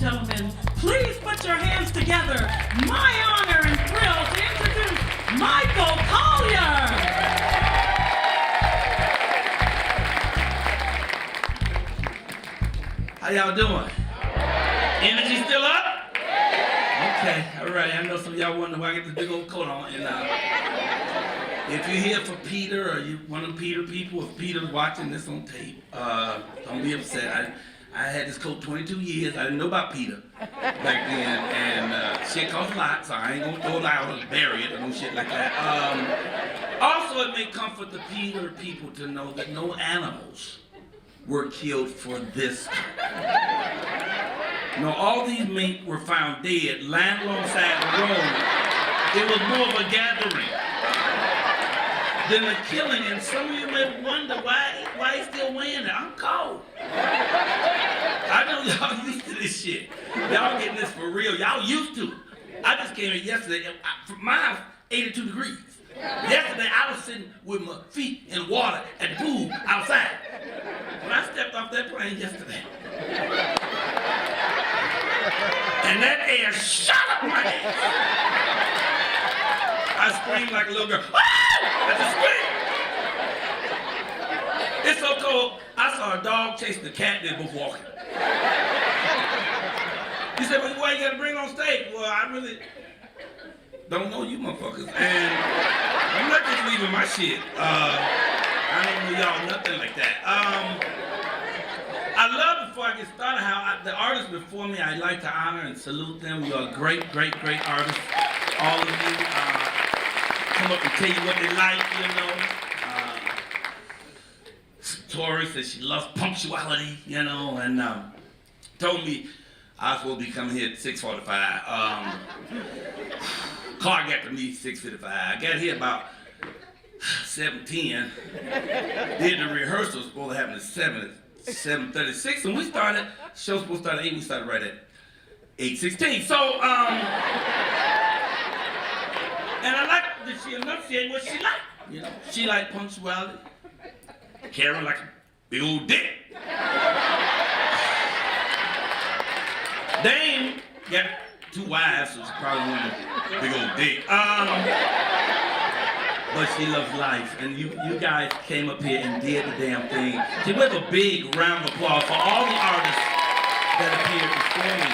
gentlemen, please put your hands together. My honor and thrill to introduce Michael Colyar. How y'all doing? Energy still up? Okay, all right. I know some of y'all wonder why I get this big old coat on. And if you're here for Peter or you one of the Peter people, if Peter's watching this on tape, don't be upset. I had this coat 22 years. I didn't know about Peter back then, and shit costs a lot, so I ain't gonna throw it out or bury it or no shit like that. Also, it may comfort the Peter people to know that no animals were killed for this. No, all these mink were found dead, lying alongside the road. It was more of a gathering than a killing, and some of you may wonder why he's still wearing it. I'm cold. I know y'all used to this shit. Y'all getting this for real. Y'all used to. I just came here yesterday. My house, 82 degrees. Yesterday, I was sitting with my feet in water at the pool outside. When I stepped off that plane yesterday, and that air shot up my ass. I screamed like a little girl. Ah! I just screamed. It's so cold. I saw a dog chasing the cat that was walking. He said, well, why you gotta bring on stage? Well, I really don't know you motherfuckers. And I'm not just leaving my shit. I don't know y'all nothing like that. I love, before I get started, how the artists before me, I'd like to honor and salute them. You're great, great, great artists. All of you come up and tell you what they like, you know. Tori says she loves punctuality, you know, and told me I was supposed to be coming here at 6:45. Car got to me 6:55. I got here about 7:10. Did the rehearsal, supposed to happen at 7:36, and we started, show was supposed to start at 8, we started right at 8:16. So, and I like that she enunciated what she liked, you know. She liked punctuality, Karen like a big old dick. Dame got 2 wives, so she probably wanted a big old dick. But she loves life, and you guys came up here and did the damn thing. Can we have a big round of applause for all the artists that appeared before me?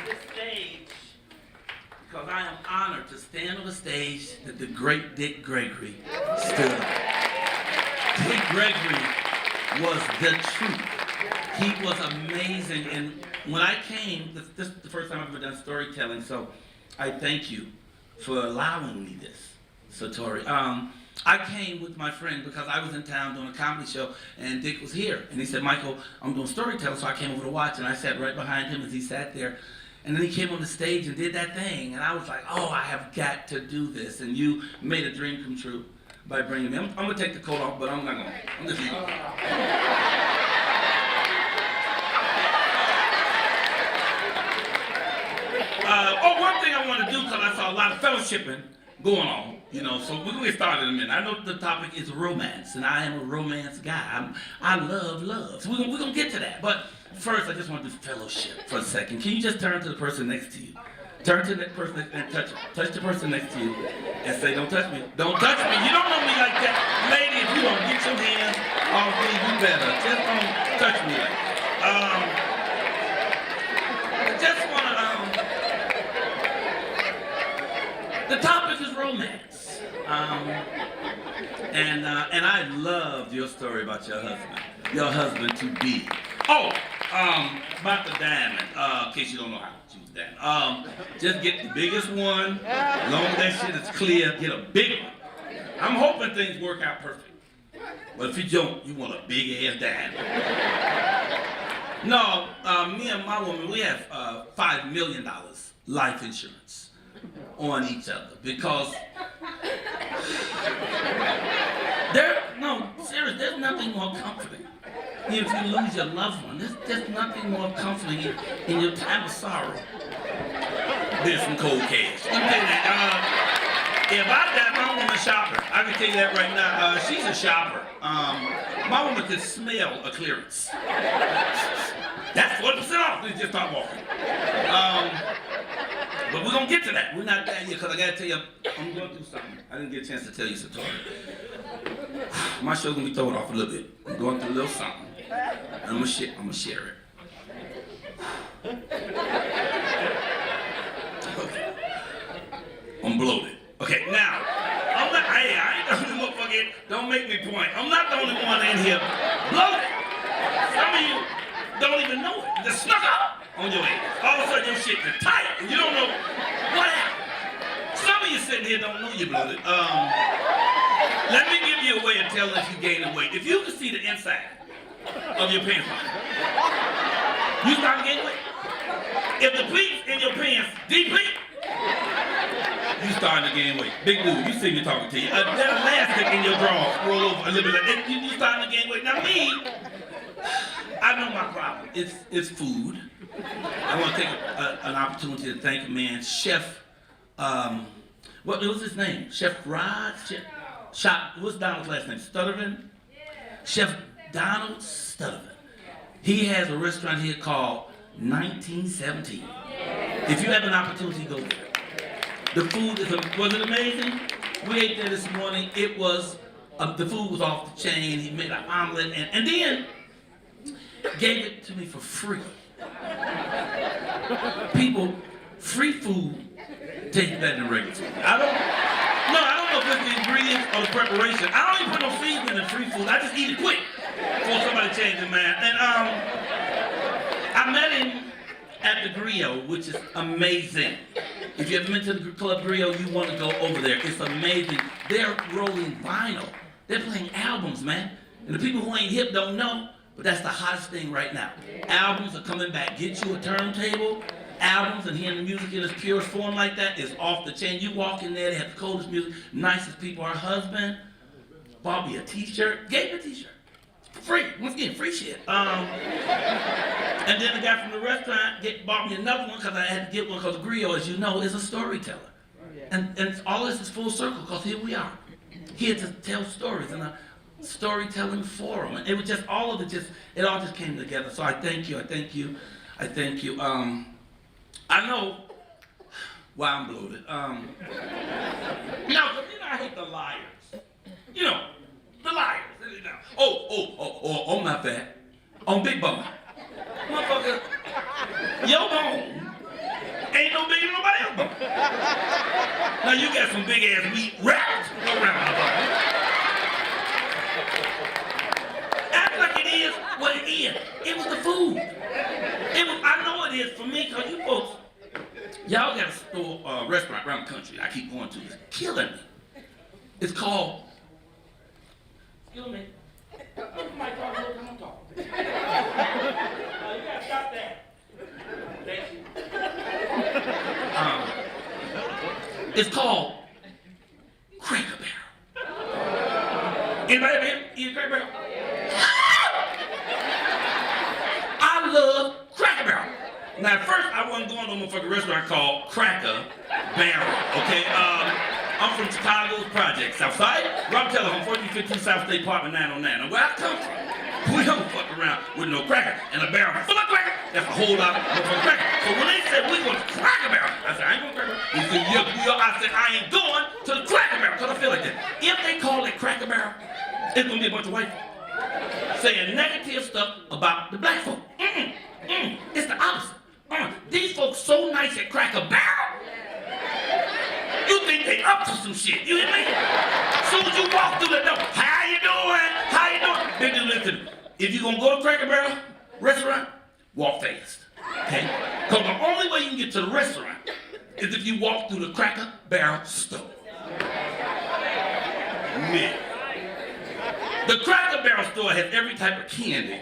This stage, because I am honored to stand on the stage that the great Dick Gregory stood on. Dick Gregory was the truth. He was amazing, and when I came, this is the first time I've ever done storytelling, so I thank you for allowing me this, Satori. I came with my friend because I was in town doing a comedy show, and Dick was here, and he said, Michael, I'm doing storytelling, so I came over to watch, and I sat right behind him as he sat there, and then he came on the stage and did that thing, and I was like, oh, I have got to do this, and you made a dream come true by bringing me. I'm gonna take the coat off, but I'm not gonna, I'm just leaving. One thing I want to do, because I saw a lot of fellowshipping going on, you know, so we're going to get started in a minute. I know the topic is romance, and I am a romance guy. I love love, so we're going to get to that. But first, I just want to do fellowship for a second. Can you just turn to the person next to you? Turn to the person and touch the person next to you and say, don't touch me. Don't touch me. You don't know me like that. Lady, if you don't get your hands off me, you better. Just don't touch me like that. I just want to... The topic is romance, and I loved your story about your husband to be. Oh, about the diamond. In case you don't know how to choose diamond, just get the biggest one. As long as that shit is clear, get a big one. I'm hoping things work out perfect, but if you don't, you want a big ass diamond. No, me and my woman, we have $5 million life insurance on each other because there's nothing more comforting if you lose your loved one. There's nothing more comforting in your time of sorrow than some cold cash. Let me tell you that. If I die, my woman's a shopper. I can tell you that right now. She's a shopper. My woman can smell a clearance. That's 40% off. We just start walking. But we're gonna get to that. We're not there yet because I gotta tell you, I'm going through something. I didn't get a chance to tell you, Satori. My show's gonna be thrown off a little bit. I'm going through a little something. And I'm gonna share it. Okay. I'm bloated. Okay, now, I'm not, I ain't the only motherfucker, don't make me point. I'm not the only one in here bloated. Some of you don't even know it. You just snuck up on your ass. All of a sudden your shit is tight and you don't know what happened. Some of you sitting here don't know you're bloated. Let me give you a way of telling if you're gaining weight. If you can see the inside of your pants pocket, you start to gain weight. If the pleats in your pants deplete, you starting to gain weight. Big dude, you see me talking to you. That elastic in your drawers roll over a little bit like that. You starting to gain weight. Now me, I know my problem. It's food. I want to take an opportunity to thank a man, Chef, what was his name? Chef Rod? What's Donald's last name? Stuttervin? Chef Donald Stuttervin. He has a restaurant here called 1917. If you have an opportunity, go there. The food was it amazing? We ate there this morning. It was, the food was off the chain. He made an omelet and then gave it to me for free. People, free food tastes better than regular food. I don't know if it's the ingredients or the preparation. I don't even put no seasoning in free food. I just eat it quick before somebody changes their mind. And I met him at the Griot, which is amazing. If you haven't been to the Club Griot, you want to go over there. It's amazing. They're rolling vinyl. They're playing albums, man. And the people who ain't hip don't know, but that's the hottest thing right now. Albums are coming back. Get you a turntable. Albums and hearing the music in its purest form like that is off the chain. You walk in there, they have the coldest music, nicest people. Our husband bought me a t-shirt, gave me a t-shirt. Free, once again, free shit. And then the guy from the restaurant bought me another one because I had to get one because Griot, as you know, is a storyteller. And all this is full circle because here we are, here to tell stories in a storytelling forum. And it was just, all of it it all just came together. So I thank you, I thank you, I thank you. I know why I'm bloated. No, I hate the liars. You know, the liars. Oh, my fat. On big bone. Motherfucker, your bone ain't no bigger than nobody else's bone. Now you got some big ass meat wrapped around my bone. Act like it is what it is. It was the food. I know it is for me, because you folks, y'all got a restaurant around the country I keep going to. It's killing me. It's called, excuse me. Mike, come on, talk. You gotta stop that. Thank you. It's called Cracker Barrel. Anybody ever eat a Cracker Barrel? I love Cracker Barrel. Now, at first, I wasn't going to a motherfucking restaurant called Cracker Barrel, okay? I'm from Chicago's Project, Southside. Rob Teller, I'm 1415 South State Apartment 909. Now, where I come from, we don't fuck around with no cracker and a barrel full of cracker. That's a whole lot of motherfucking cracker. So when they said we going to Cracker Barrel, I said, I ain't going to Cracker Barrel. He said, yeah. I said, I ain't going to the Cracker Barrel, because I feel like that. If they call it Cracker Barrel, it's going to be a bunch of white folk saying negative stuff about the black folk. It's the opposite. These folks so nice at Cracker Barrel, you think they up to some shit, you hear me? As soon as you walk through the door, how you doing? How you doing? They do listen, if you gonna go to Cracker Barrel restaurant, walk fast, okay? Because the only way you can get to the restaurant is if you walk through the Cracker Barrel store. Yeah. The Cracker Barrel store has every type of candy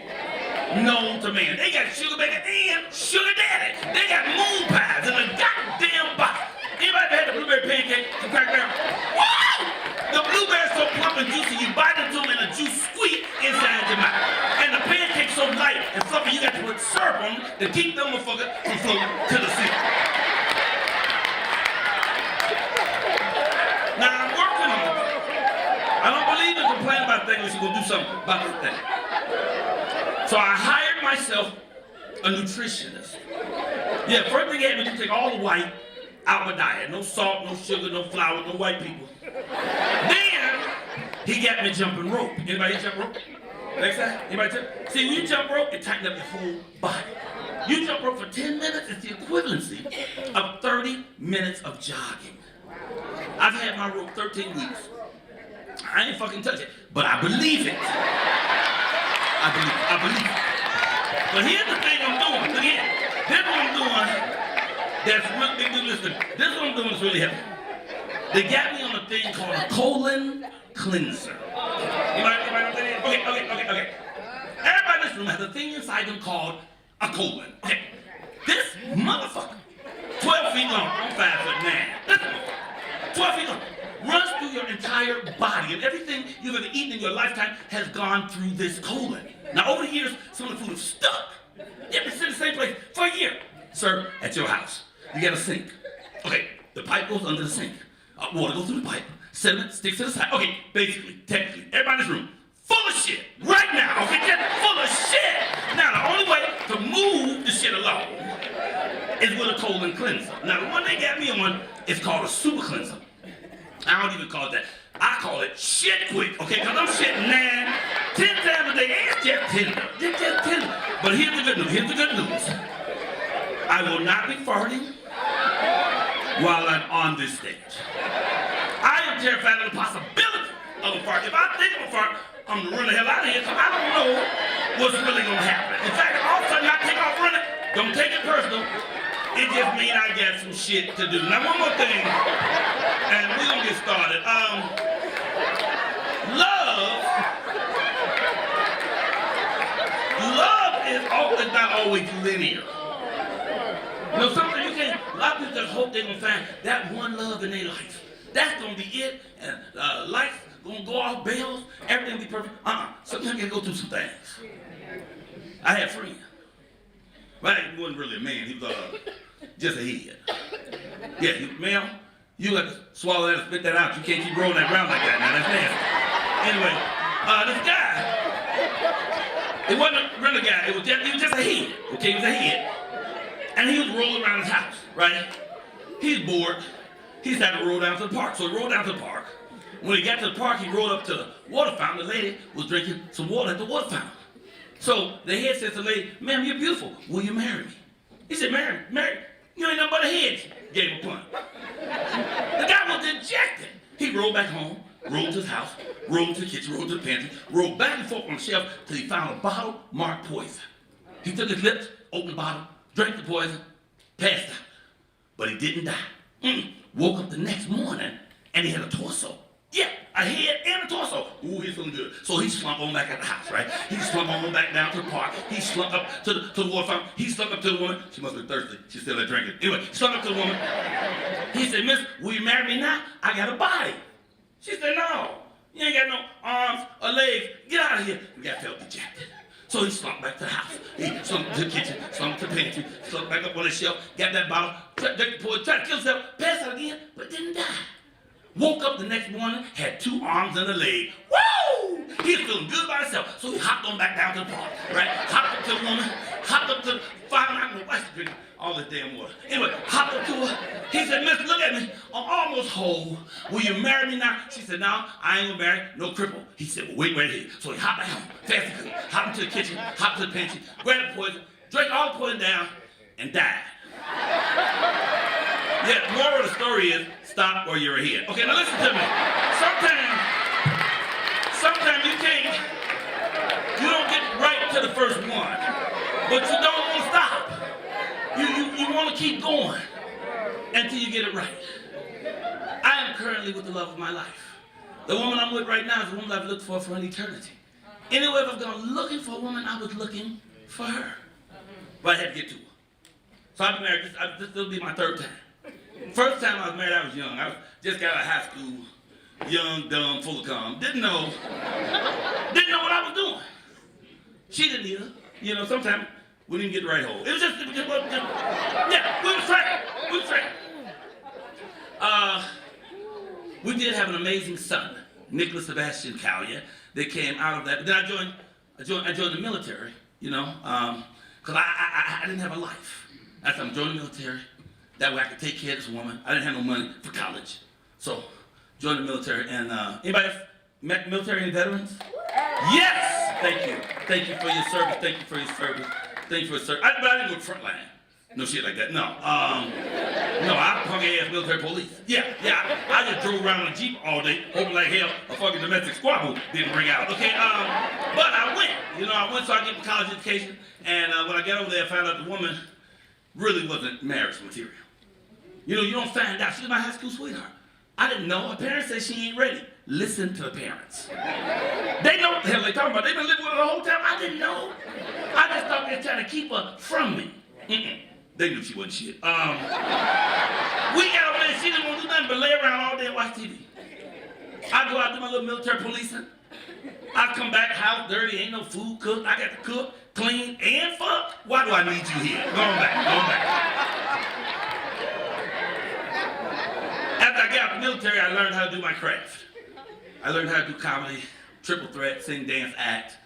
known to man. They got sugar baby and sugar daddy. They got moon pies in the goddamn box. Anybody ever had the blueberry pancake from Cracker Barrel? Woo! The blueberry's so plump and juicy, you bite into them and the juice squeak inside your mouth. And the pancake's so light and fluffy, you got to put syrup on them to keep them motherfuckers from floating to the sea. Now I'm working on it. I don't believe in complaining about things me she gonna do something about that thing. So I hired myself a nutritionist. Yeah, first thing he had me do, take all the white out my diet. No salt, no sugar, no flour, no white people. Then he got me jumping rope. Anybody jump rope? Next time? Anybody jump? See, when you jump rope, it tightens up your whole body. You jump rope for 10 minutes, it's the equivalency of 30 minutes of jogging. I've had my rope 13 weeks. I ain't fucking touch it, but I believe it. I believe it. But here's the thing I'm doing. Look here. This is what I'm doing. That's really, listen, this is what I'm doing that's really heavy. They got me on a thing called a colon cleanser. Anybody know what that is? Okay. Everybody in this room has a thing inside them called a colon. Okay. This motherfucker, 12 feet long, I'm 5'9". Listen, 12 feet long, runs through your entire body, and everything you've ever eaten in your lifetime has gone through this colon. Now, over the years, some of the food has stuck. You've been sitting in the same place for a year. Sir, at your house, you got a sink. Okay, the pipe goes under the sink. Water goes through the pipe. Sediment sticks to the side. Okay, basically, technically, everybody in this room, full of shit. Right now, okay, just full of shit. Now, the only way to move the shit along is with a colon cleanser. Now, the one they got me on is called a super cleanser. I don't even call it that. I call it shit quick, okay? Because I'm shitting 9, 10 times a day. It's just tender. It's just tender. But here's the good news. I will not be farting while I'm on this stage. I am terrified of the possibility of a fart. If I think of a fart, I'm gonna run the hell out of here because I don't know what's really gonna happen. In fact, if all of a sudden I take off running, don't take it personal. It just means I got some shit to do. Now, one more thing, and we're gonna get started. Love is not always linear. You know, something you can't, a lot of people just hope they're gonna find that one love in their life. That's gonna be it, and life's gonna go off bells, everything will be perfect. Sometimes you gotta go through some things. I had a friend. Well, he wasn't really a man, he was just a head. Yeah, ma'am, you got to swallow that and spit that out. You can't keep rolling that around like that now, that's nasty. Anyway, this guy, it wasn't really a guy, he was just a head, okay, he was a head. And he was rolling around his house, right? He's bored. He decided to roll down to the park. So he rolled down to the park. When he got to the park, he rolled up to the water fountain. The lady was drinking some water at the water fountain. So the head says to the lady, "Ma'am, you're beautiful. Will you marry me?" He said, "Marry? You ain't nothing but a head." Gave him a punt. The guy was dejected. He rolled back home, rolled to his house, rolled to the kitchen, rolled to the pantry, rolled back and forth on the shelf till he found a bottle marked poison. He took his lips, opened the bottle, drank the poison, passed out. But he didn't die. Woke up the next morning and he had a torso. Yeah, a head and a torso. Ooh, he's feeling good. So he slumped on back at the house, right? He slumped on back down to the park. He slumped up to the water fountain. He slumped up to the woman. She must be thirsty. She's still there drinking. Anyway, he slumped up to the woman. He said, "Miss, will you marry me now? I got a body." She said, "No, you ain't got no arms or legs. Get out of here." The guy felt dejected. So he slumped back to the house. He slumped to the kitchen, slumped to the pantry, slumped back up on the shelf, got that bottle, drank the poison, tried to kill himself, passed out again, but didn't die. Woke up the next morning, had 2 arms and a leg. Woo! He was feeling good by himself, so he hopped on back down to the park, right? Hopped up to the woman, hopped up to, found out my wife's drinking all this damn water. Anyway, hopped up to her. He said, "Miss, look at me. I'm almost whole. Will you marry me now?" She said, "No, I ain't gonna marry, no cripple." He said, "Well, wait right here." So he hopped down, fast and quick, hopped into the kitchen, hopped to the pantry, grabbed the poison, drank all the poison down, and died. Yeah, the moral of the story is, stop or you're ahead. Okay, now listen to me. Sometimes you don't get right to the first one, but you don't want to stop. You want to keep going until you get it right. I am currently with the love of my life. The woman I'm with right now is the woman I've looked for an eternity. Anyway, if I was going looking for a woman, I was looking for her. But I had to get to her. So I've been married, this will be my 3rd time. First time I was married, I was young. I was just got out of high school, young, dumb, full of cum. Didn't know what I was doing. She didn't either. You know, sometimes we didn't get the right hole. It was just yeah, we was straight. We did have an amazing son Nicholas Sebastian Colyar. They came out of that. But then I joined the military, you know, because I didn't have a life. I said, I'm joining the military. That way I could take care of this woman. I didn't have no money for college. So, joined the military. And anybody else met military and veterans? Yes! Thank you. Thank you for your service. Thank you for your service. Thank you for your service. But I didn't go to front line. No shit like that. No. No, I punk ass military police. Yeah. I just drove around in a Jeep all day, hoping like hell a fucking domestic squabble didn't ring out. Okay, but I went. You know, I went so I get the college education, and when I got over there, I found out the woman really wasn't marriage material. You know, you don't find out. She was my high school sweetheart. I didn't know. Her parents said she ain't ready. Listen to the parents. They know what the hell they talking about. They've been living with her the whole time. I didn't know. I just thought they were trying to keep her from me. They knew she wasn't shit. We got over there, she didn't want to do nothing but lay around all day and watch TV. I go out do my little military policing. I come back, house dirty, ain't no food cooked. I got to cook, clean, and fuck. Why do I need you here? Going back. After I got out of the military, I learned how to do my craft. I learned how to do comedy, triple threat, sing, dance, act.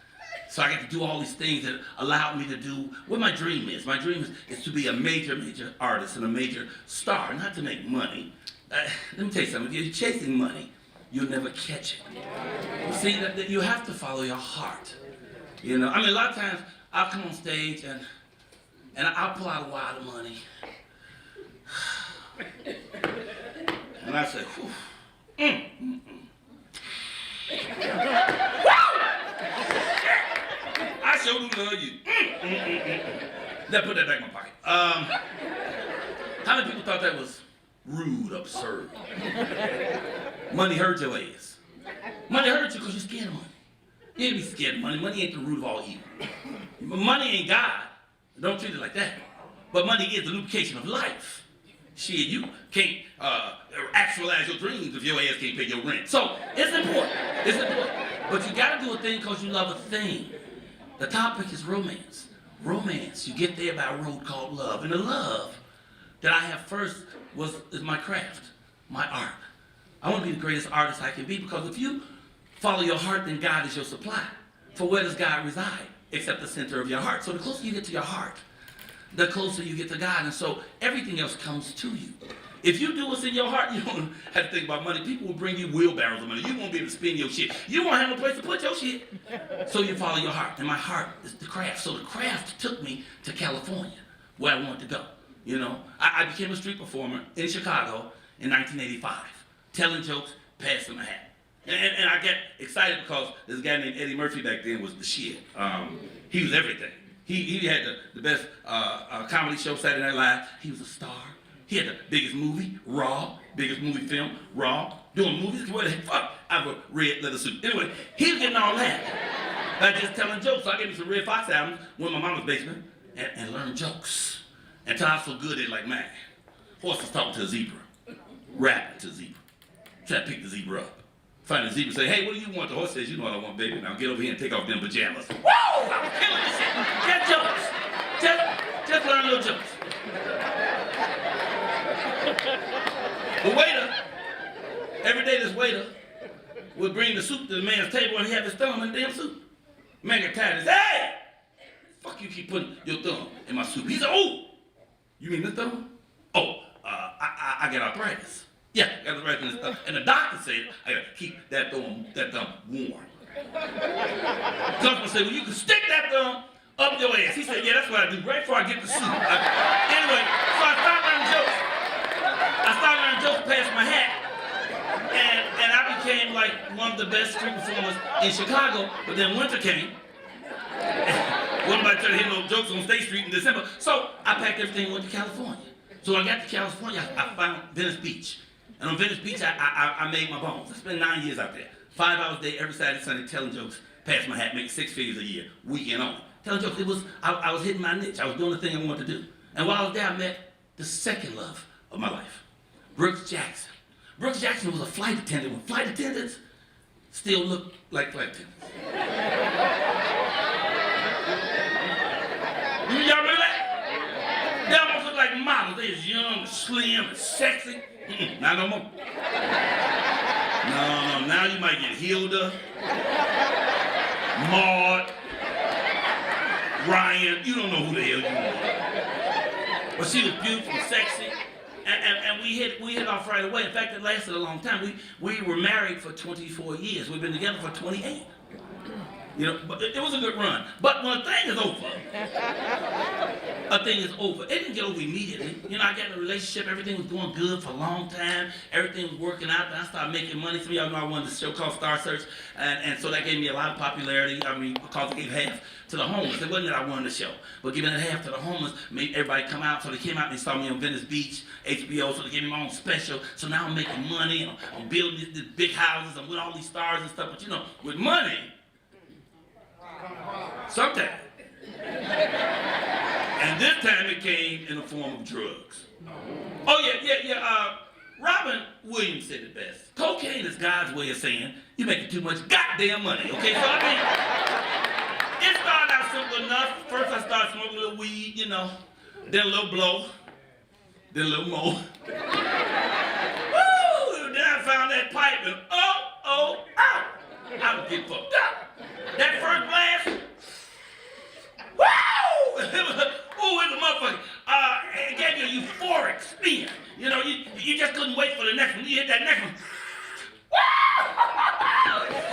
So I got to do all these things that allowed me to do what my dream is. My dream is to be a major artist and a major star, not to make money. Let me tell you something. If you're chasing money, you'll never catch it. See, that you have to follow your heart. You know, I mean, a lot of times I'll come on stage and I'll pull out a wad of money. And I say, whew. I sure do love you. Then put that back in my pocket. How many people thought that was rude, absurd? Money hurt your ass. Money hurt you because you're scared of money. You ain't be scared of money. Money ain't the root of all evil. Money ain't God. Don't treat it like that. But money is the lubrication of life. Shit, you can't actualize your dreams if your ass can't pay your rent. So, it's important. It's important. But you gotta do a thing because you love a thing. The topic is romance. Romance, you get there by a road called love. And the love that I have first is my craft, my art. I want to be the greatest artist I can be because if you follow your heart, then God is your supply. For where does God reside? Except the center of your heart. So the closer you get to your heart, the closer you get to God. And so everything else comes to you. If you do what's in your heart, you don't have to think about money. People will bring you wheelbarrows of money. You won't be able to spend your shit. You won't have no place to put your shit. So you follow your heart. And my heart is the craft. So the craft took me to California, where I wanted to go. You know, I became a street performer in Chicago in 1985, telling jokes, passing a hat. And I got excited because this guy named Eddie Murphy back then was the shit. He was everything. He had the best comedy show, Saturday Night Live. He was a star. He had the biggest movie, Raw, biggest movie film, Raw, doing movies. What the fuck? I have a red leather suit. Anyway, he was getting all that. By just telling jokes. So I gave me some Red Fox albums, went in my mama's basement, and learned jokes. Until I was so good at it, like, man, horses talking to a zebra, rapping to a zebra. Try to pick the zebra up. Find the zebra, say, hey, what do you want? The horse says, you know what I want, baby. Now get over here and take off them pajamas. Woo! I was killing this shit. Just jokes. Just learn little jokes. The waiter, every day this waiter would bring the soup to the man's table and he had his thumb in the damn soup. The man got tired and said, hey! Fuck you keep putting your thumb in my soup. He said, oh! You mean this thumb? Oh, I got arthritis. Yeah, I got arthritis in this thumb. And the doctor said, I gotta keep that thumb warm. The customer said, well, you can stick that thumb up your ass. He said, yeah, that's what I do right before I get the soup. Anyway, so I started learning jokes. Past my hat, and I became like one of the best street performers in Chicago. But then winter came. Wasn't nobody trying to hit no jokes on State Street in December. So I packed everything and went to California. So when I got to California, I found Venice Beach. And on Venice Beach, I made my bones. I spent 9 years out there. 5 hours a day, every Saturday, Sunday, telling jokes, past my hat, making 6 figures a year, weekend only. Telling jokes, I was hitting my niche. I was doing the thing I wanted to do. And while I was there, I met the second love of my life. Brooks Jackson. Brooks Jackson was a flight attendant when flight attendants still look like flight attendants. Y'all remember that? They almost look like models. They was young, slim, and sexy. Not no more. No, now you might get Hilda, Maud, Ryan. You don't know who the hell you are. But she was beautiful, sexy, and we hit off right away. In fact, it lasted a long time. We were married for 24 years. We've been together for 28. You know, but it was a good run. But when a thing is over, a thing is over. It didn't get over immediately. You know, I got in a relationship, everything was going good for a long time. Everything was working out, and I started making money. Some of y'all know I wanted this show called Star Search, and so that gave me a lot of popularity. I mean, because it gave half to the homeless. It wasn't that I wanted the show, but giving it half to the homeless made everybody come out. So they came out and they saw me on Venice Beach, HBO, so they gave me my own special. So now I'm making money, and I'm building these big houses, I'm with all these stars and stuff, but you know, with money, sometimes. And this time it came in the form of drugs. Oh yeah. Robin Williams said it best. Cocaine is God's way of saying you're making too much goddamn money. Okay, so I mean, it started out simple enough. First I started smoking a little weed, you know, then a little blow, then a little more. Woo! Then I found that pipe and I was getting fucked up. That first blast, woo! Ooh, it's a motherfucker. It gave you a euphoric spin. You know, you just couldn't wait for the next one. You hit that next one. Woo!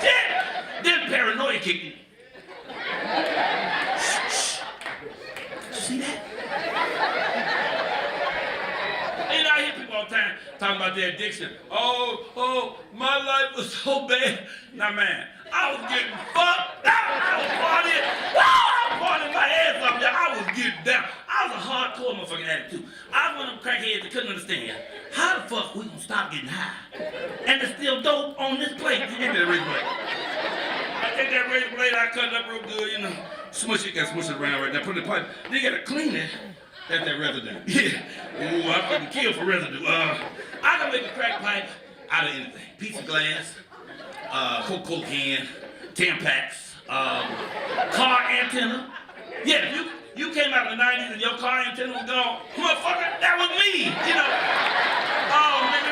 Shit! Then paranoia kicked in. Shh. See that? You know, I hear people all the time talking about their addiction. Oh, my life was so bad. Now, man, I was getting fucked up. I was partying. I was partying my ass off there. I was getting down. I was a hardcore motherfucking addict too. I was one of them crackheads that couldn't understand how the fuck we gonna stop getting high and there's still dope on this plate. You get that razor blade. I take that razor blade, I cut it up real good, you know, smush it around right there, put it in the pipe. Then you gotta clean it. That's that residue. Yeah. Ooh, I fucking kill for residue. I can make a crack pipe out of anything. Piece of glass, Coca-Cola can, Tampax, car antenna. Yeah, you came out in the 90s and your car antenna was gone. Motherfucker, that was me, you know. Oh, man,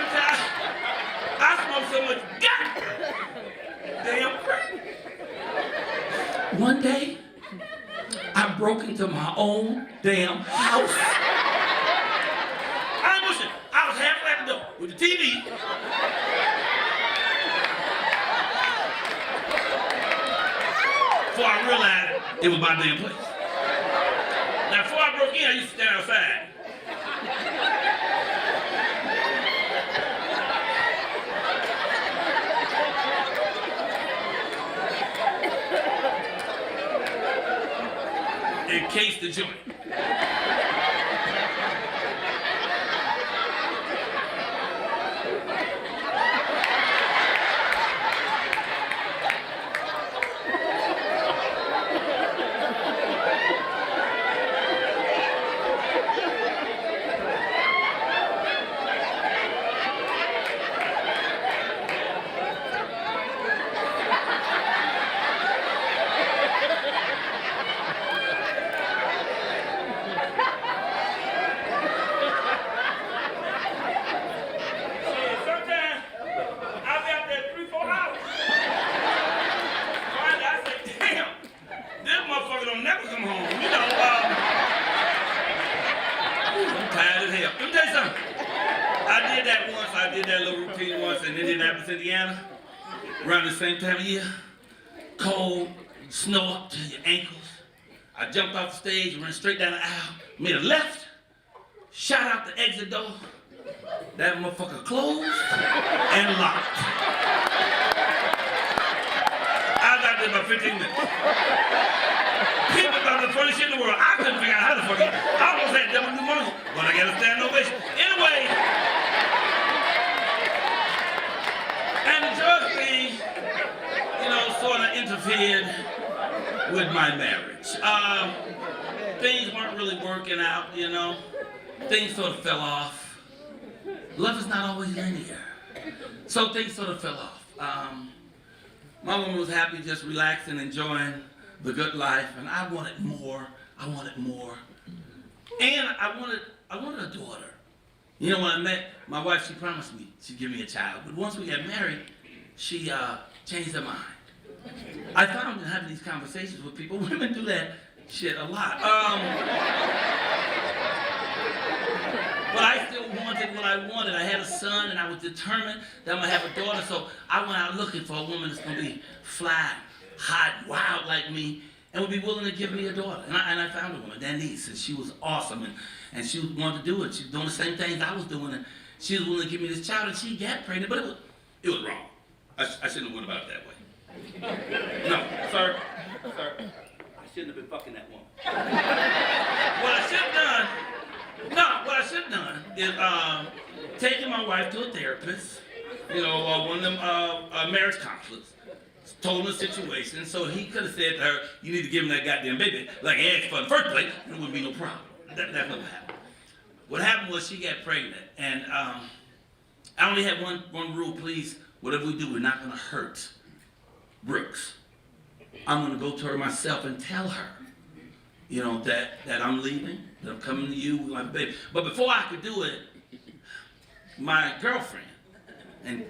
I smoked so much goddamn crack. One day, I broke into my own damn house. I ain't bullshit. I was halfway at the door with the TV. Before I realized it was my damn place. Now, before I broke in, I used to stand outside. Encase the joint. Indiana, around the same time of year, cold, snow up to your ankles. I jumped off the stage, ran straight down the aisle, made a left, shot out the exit door. That motherfucker closed and locked. I was out there about 15 minutes. People thought the funniest shit in the world. I couldn't figure out how to fucking, I almost had double pneumonia, but I got a standing ovation. Anyway, and the drug thing, you know, sort of interfered with my marriage. Things weren't really working out, you know. Things sort of fell off. Love is not always linear. So things sort of fell off. My woman was happy, just relaxing, enjoying the good life, and I wanted more. And I wanted a daughter. You know, when I met my wife, she promised me she'd give me a child. But once we got married, she changed her mind. I found in having these conversations with people, women do that shit a lot. But I still wanted what I wanted. I had a son, and I was determined that I'm gonna have a daughter, so I went out looking for a woman that's gonna be fly, hot, wild like me, and would be willing to give me a daughter. And I found a woman, Denise, and she was awesome, and she wanted to do it. She was doing the same things I was doing, and she was willing to give me this child, and she got pregnant, but it was wrong. I shouldn't have went about it that way. No, sir, I shouldn't have been fucking that woman. What I should have done is taking my wife to a therapist, one of them marriage counselors, told him the situation, so he could have said to her, you need to give him that goddamn baby, like he asked for in the first place, and it wouldn't be no problem. That's not what happened. What happened was she got pregnant, and I only had one rule, please, whatever we do, we're not gonna hurt Brooks. I'm gonna go to her myself and tell her, that I'm leaving, that I'm coming to you with my baby. But before I could do it, my girlfriend, and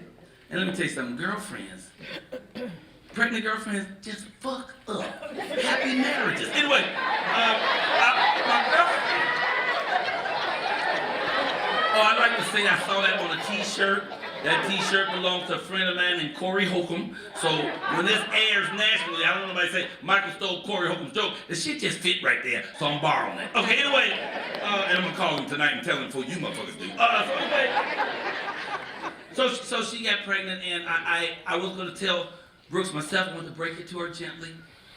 let me tell you something, pregnant girlfriends just fuck up happy marriages. Anyway, my girlfriend, I'd like to say I saw that on a t-shirt. That t-shirt belongs to a friend of mine named Corey Holcomb. So when this airs nationally, I don't know if anybody say Michael stole Corey Holcomb's joke. The shit just fit right there, so I'm borrowing it. Okay, anyway, and I'm gonna call him tonight and tell him before you motherfuckers do. So she got pregnant, and I was gonna tell Brooks myself, I wanted to break it to her gently.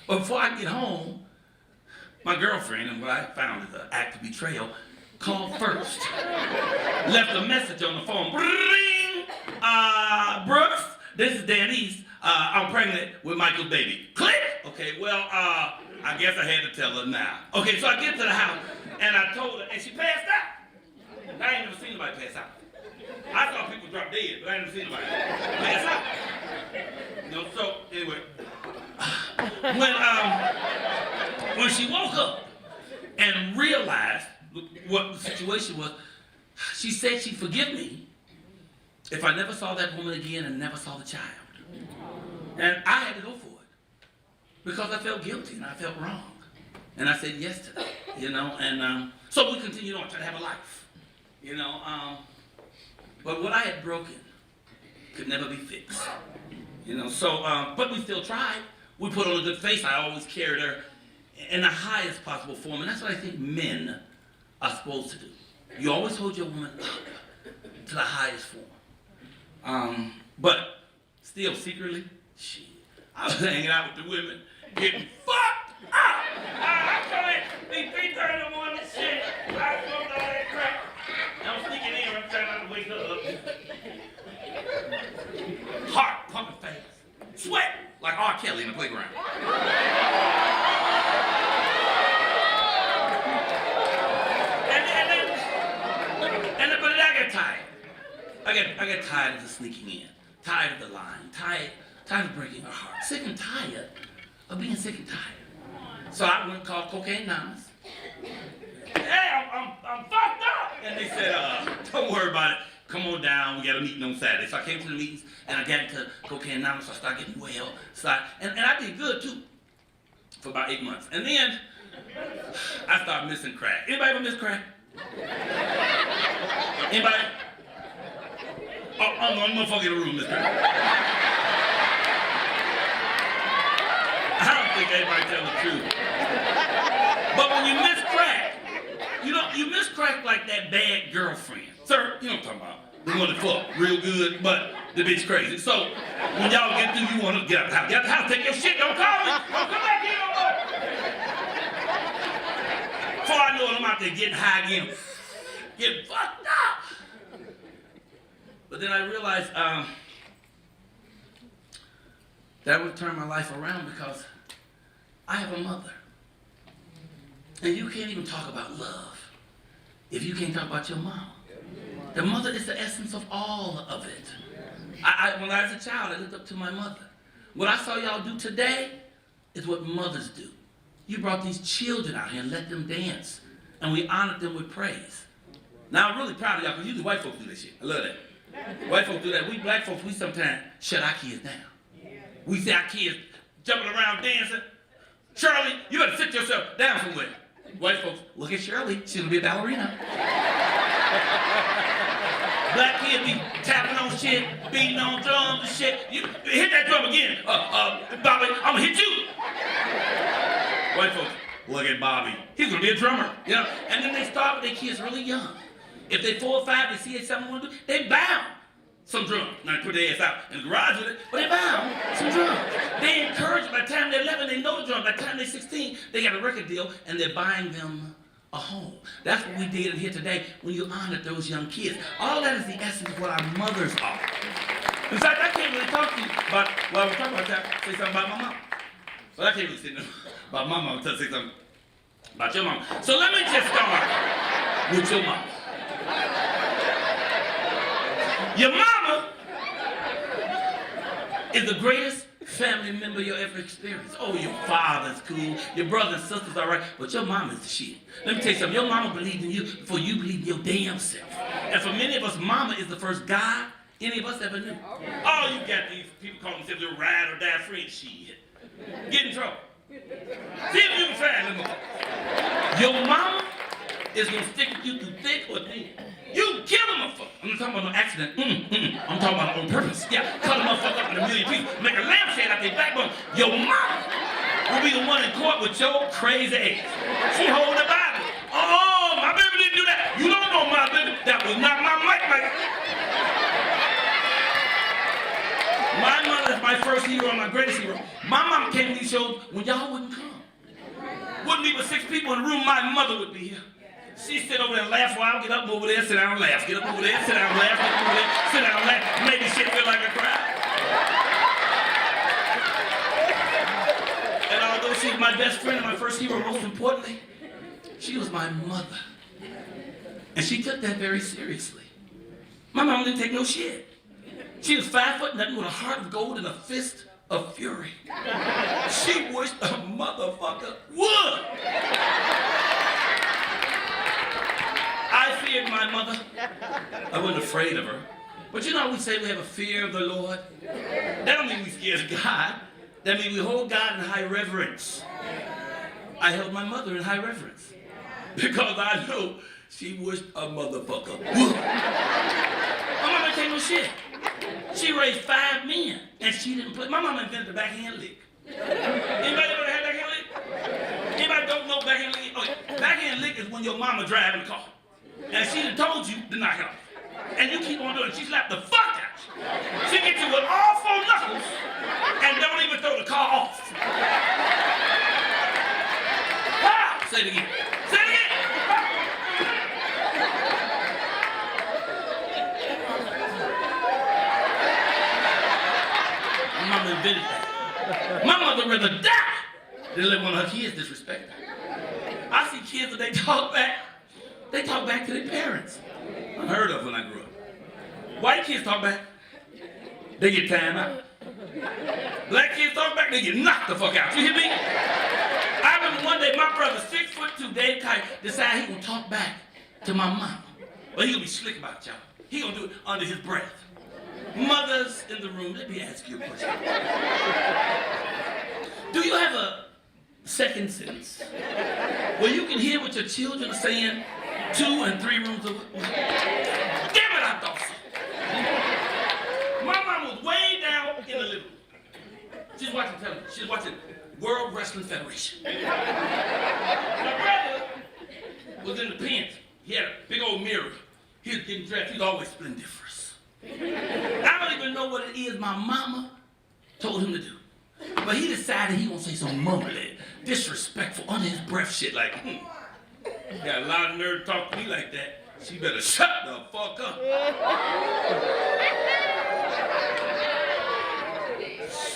But before I get home, my girlfriend, and what I found is an act of betrayal, called first. Left a message on the phone. Brooks, this is Denise. I'm pregnant with Michael's baby. Click! Okay, well, I guess I had to tell her now. Okay, so I get to the house, and I told her, and she passed out. I ain't never seen nobody pass out. I saw people drop dead, but I ain't never seen nobody pass out. So anyway, when she woke up and realized what the situation was, she said she'd forgive me if I never saw that woman again and never saw the child. And I had to go for it because I felt guilty and I felt wrong. And I said yes to that, and so we continued on trying to have a life, but what I had broken could never be fixed, but we still tried. We put on a good face. I always carried her in the highest possible form, and that's what I think men are supposed to do. You always hold your woman up to the highest form. But still secretly, shit, I was hanging out with the women, getting fucked up. I come in, 3:30 in the morning, shit. I smoked all that crap. I'm sneaking in, I'm trying not to wake her up. Heart pumping fast, sweat like R. Kelly in the playground. I got tired of the sneaking in, tired of the lying, tired of breaking her heart, sick and tired of being sick and tired. So I went and called Cocaine Anonymous. Hey, I'm fucked up! And they said, don't worry about it. Come on down, we got a meeting on Saturday. So I came to the meetings, and I got into Cocaine Anonymous, so I started getting well. And I did good, too, for about 8 months. And then, I started missing crack. Anybody ever miss crack? Anybody? I'm one motherfucker in the room, Mr. I don't think anybody telling the truth. But when you miss crack, you miss crack like that bad girlfriend. Sir, you know what I'm talking about. We want to fuck real good, but the bitch crazy. So when y'all get through, you want to get out the house. Get out the house, take your shit, don't call me. Don't come back here no more. Before I know it, I'm out there getting high again. Getting fucked up. But then I realized that would turn my life around because I have a mother. And you can't even talk about love if you can't talk about your mom. The mother is the essence of all of it. When I was a child, I looked up to my mother. What I saw y'all do today is what mothers do. You brought these children out here and let them dance. And we honored them with praise. Now I'm really proud of y'all because usually white folks do this shit. I love that. White folks do that. We black folks, we sometimes shut our kids down. We see our kids jumping around dancing. Shirley, you better sit yourself down somewhere. White folks, look at Shirley. She's gonna be a ballerina. Black kids be tapping on shit, beating on drums and shit. You hit that drum again. Bobby, I'm gonna hit you. White folks, look at Bobby. He's gonna be a drummer. You know? And then they start with their kids really young. If they 4 or 5, they see something they want to do, they bound some drums. Now they put their ass out in the garage with it, but they bound some drums. They encourage, by the time they're 11, they know the drums. By the time they're 16, they got a record deal and they're buying them a home. That's what we did in here today when you honored those young kids. All that is the essence of what our mothers are. In fact, I can't really talk to you about, well, I was talking about that, say something about my mom. But I can't really say nothing about my mom until I say something about your mom. So let me just start with your mom. Your mama is the greatest family member you'll ever experience. Oh, your father's cool, your brothers and sisters all right, but your mama's the shit. Let me tell you something, your mama believed in you before you believed in your damn self. And for many of us, mama is the first God any of us ever knew. Oh, you got these people calling themselves your ride or die friend. Shit. Get in trouble. See if you can find them. Your mama is gonna stick with you through thick or thin. You kill a motherfucker. I'm not talking about no accident. I'm talking about on purpose. Yeah, cut a motherfucker up in a million pieces, make a lampshade out their backbone. Your mama will be the one in court with your crazy ass. She hold the Bible. Oh, my baby didn't do that. You don't know my baby. That was not my mic. My mother is my first hero and my greatest hero. My mama came to these shows when y'all wouldn't come. Wouldn't be but 6 people in the room, my mother would be here. She sit over there and laugh while I get up over there, sit down and laugh. Get up over there, sit down and laugh, get up over there, sit down and laugh. Maybe shit feel like a cry. And although she was my best friend and my first hero, most importantly, she was my mother. And she took that very seriously. My mom didn't take no shit. She was 5 foot nothing with a heart of gold and a fist of fury. She wished a motherfucker would. I feared my mother. I wasn't afraid of her. But you know we say we have a fear of the Lord? That don't mean we scared of God. That means we hold God in high reverence. I held my mother in high reverence. Because I know she wished a motherfucker would. My mama ain't take no shit. She raised 5 men, and she didn't play. My mama invented the backhand lick. Anybody ever had backhand lick? Anybody don't know backhand lick? Okay, backhand lick is when your mama driving the car, and she done told you to knock it off, and you keep on doing it. She slapped the fuck out you. She gets you with all 4 knuckles, and don't even throw the car off. Ah, say it again. Say it again. My mama invented that. My mother rather die than let one of her kids disrespect her. I see kids that they talk back to their parents. Unheard of when I grew up. White kids talk back, they get time out. Black kids talk back, they get knocked the fuck out. You hear me? I remember one day my brother, 6'2", Dave Kite, decided he gonna talk back to my mama. But he gonna be slick about it, y'all. He gonna do it under his breath. Mothers in the room, let me ask you a question. Do you have a second sense where you can hear what your children are saying 2 and 3 rooms away? Damn it, I thought so. My mom was way down in the living room. She's watching television. She's watching World Wrestling Federation. My brother was in the pants. He had a big old mirror. He was getting dressed. He was always splendiferous. I don't even know what it is my mama told him to do. But he decided he gonna say some mumbly, disrespectful, under his breath shit like, got a lot of nerve to talk to me like that. She better shut the fuck up.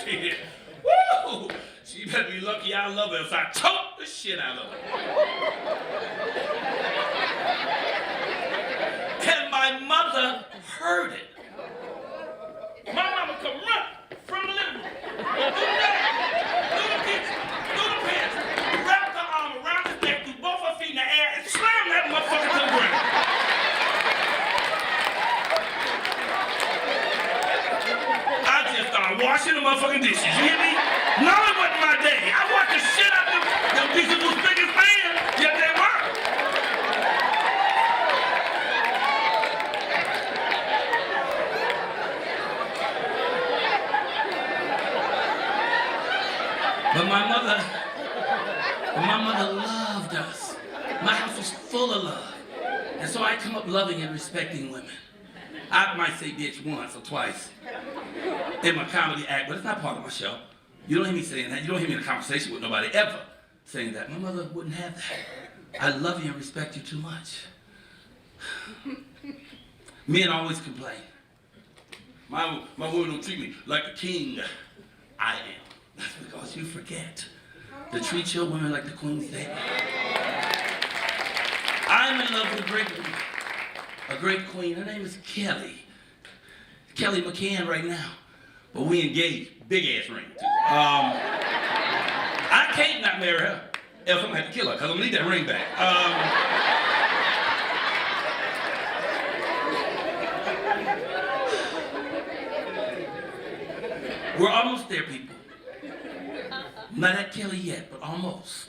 Shit. Woo! She better be lucky I love her, else I choke the shit out of her. And my mother heard it. My mama come run from the living room, through the kitchen, through the pantry, wrap her arm around his neck, threw both her feet in the air, and slam that motherfucker to the ground. dishes, you hear me? No, it wasn't my day. I watched the shit out of them pieces of spick and span, yet they were. But my mother loved us. My house was full of love. And so I come up loving and respecting women. I might say bitch once or twice in my comedy act, but it's not part of my show. You don't hear me saying that. You don't hear me in a conversation with nobody ever saying that. My mother wouldn't have that. I love you and respect you too much. Men always complain. My woman don't treat me like a king. I am. That's because you forget to treat your women like the queens they are. I'm in love with a great queen. Her name is Kelly. Kelly McCann right now. But we engaged. Big ass ring, too. I can't not marry her. Else I'm gonna have to kill her, because I'm gonna need that ring back. We're almost there, people. Not at Kelly yet, but almost.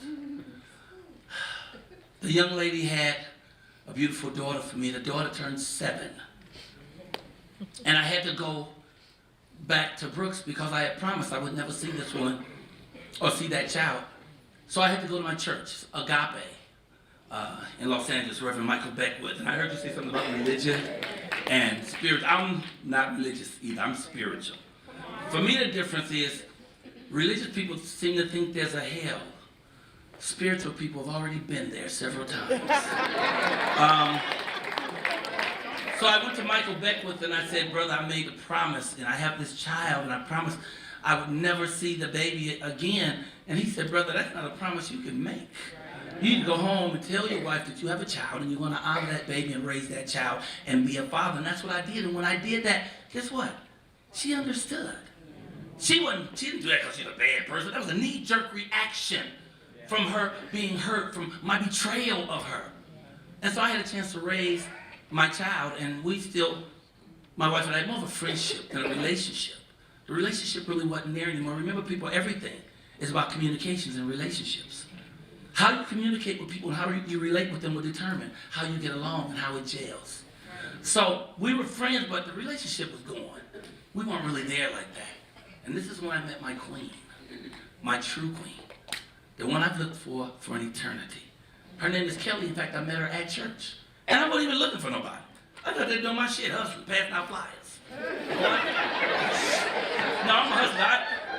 The young lady had a beautiful daughter for me. The daughter turned 7. And I had to go back to Brooks because I had promised I would never see this woman or see that child. So I had to go to my church, Agape, in Los Angeles, Reverend Michael Beckwith. And I heard you say something about religion and spirit. I'm not religious either, I'm spiritual. For me, the difference is religious people seem to think there's a hell. Spiritual people have already been there several times. So I went to Michael Beckwith and I said, brother, I made a promise and I have this child and I promised I would never see the baby again. And he said, brother, that's not a promise you can make. You need to go home and tell your wife that you have a child and you're going to honor that baby and raise that child and be a father. And that's what I did. And when I did that, guess what? She understood. She didn't do that because she's a bad person. That was a knee-jerk reaction from her being hurt, from my betrayal of her. And so I had a chance to raise my child, and my wife and I had more of a friendship than a relationship. The relationship really wasn't there anymore. Remember, people, everything is about communications and relationships. How you communicate with people and how you relate with them will determine how you get along and how it gels. So we were friends, but the relationship was going. We weren't really there like that. And this is when I met my queen, my true queen, the one I've looked for an eternity. Her name is Kelly. In fact, I met her at church. And I wasn't even looking for nobody. I thought they were doing my shit, hustling, passing out flyers. No, I'm a hustler.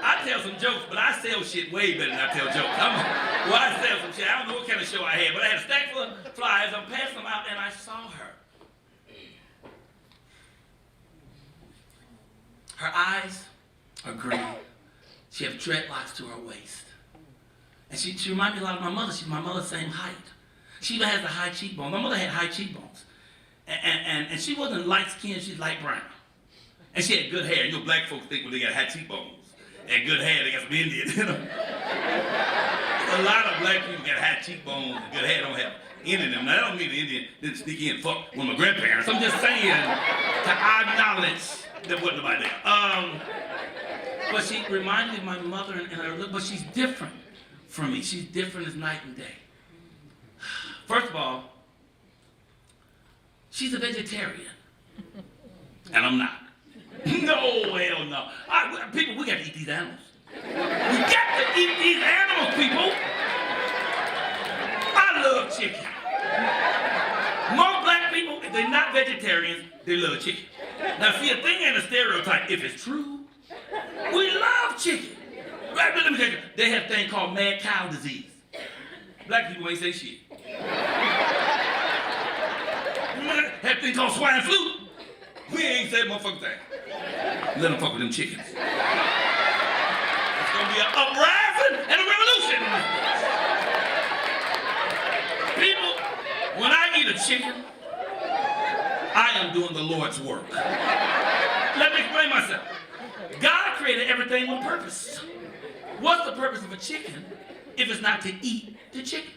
I tell some jokes, but I sell shit way better than I tell jokes. I sell some shit. I don't know what kind of show I had, but I had a stack full of flyers. I'm passing them out, and I saw her. Her eyes are green. She has dreadlocks to her waist. And she reminded me a lot of my mother. She's my mother's same height. She even has a high cheekbone. My mother had high cheekbones. And she wasn't light skinned, she's light brown. And she had good hair. You know, black folks think when they got high cheekbones and good hair, they got some Indian, you know. A lot of black people got high cheekbones and good hair, don't have any of them. Now, that don't mean the Indian didn't sneak in and fuck with my grandparents. I'm just saying to acknowledge there wasn't nobody there. But she reminded me of my mother and her look, but she's different from me. She's different as night and day. First of all, she's a vegetarian. And I'm not. No, hell no. People, we got to eat these animals. We got to eat these animals, people. I love chicken. More black people, if they're not vegetarians, they love chicken. Now, see, a thing ain't a stereotype. If it's true, we love chicken. Right, but let me tell you, they have a thing called mad cow disease. Black people ain't say shit. Have a thing called swine flu. We ain't said motherfucking thing. Let them fuck with them chickens. It's gonna be an uprising and a revolution. People, when I eat a chicken, I am doing the Lord's work. Let me explain myself. God created everything with purpose. What's the purpose of a chicken if it's not to eat the chicken?